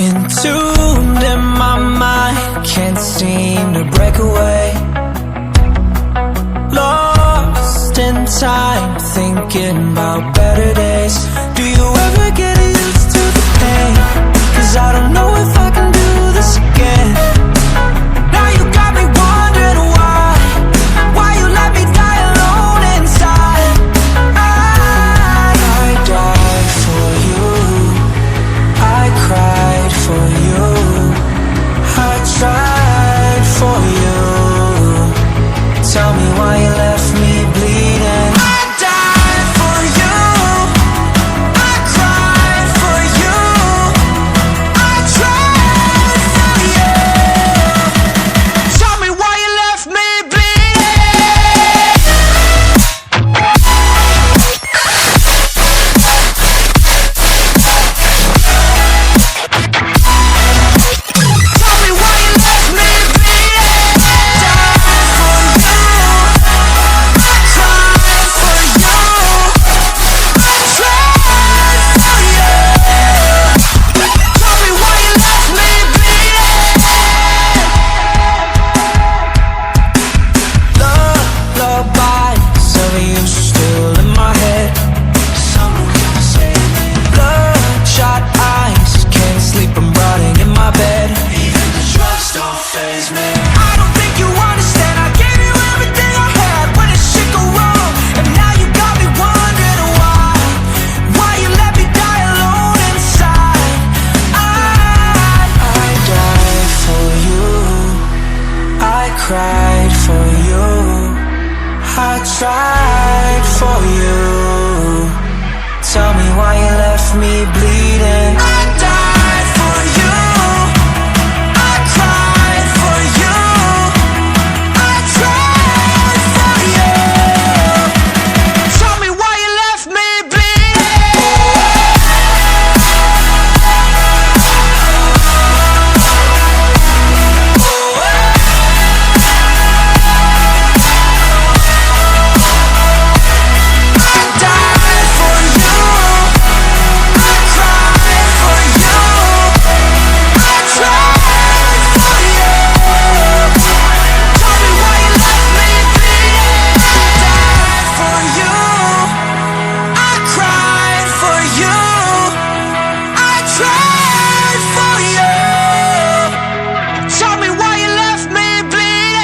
Entombed in my mind, can't seem to break away. Lost in time, thinking about better days. Do you ever get used to the pain? 'Cause I don't know if I can do this again. Now you got me wondering why you let me die alone inside. I died for you, I cried for you, I tried for you. Tell me why you left me bleeding. I died for you, I cried for you, I tried for you. Tell me why you left me bleeding. Tell me why you left me bleeding. Died for you, I cried for you, I tried for you. Tell me why you left me bleeding. Lullabies of you still in my head. Someone save me. Bloodshot eyes, can't sleep, I'm rotting in my bed. Even the drugs don't faze me. I don't think you understand. I gave you everything I had when this shit go wrong, and now you got me wondering why you let me die alone inside. I died for you, I cried for you, I tried for you. Tell me why you left me bleeding. I died for you, I cried for you, I tried for you. Tell me why you left me bleeding. I died for you, I cried for you, I tried for you. Tell me why you left me bleeding. I died for you, I cried for you, I tried for you. Tell me why you left me bleeding.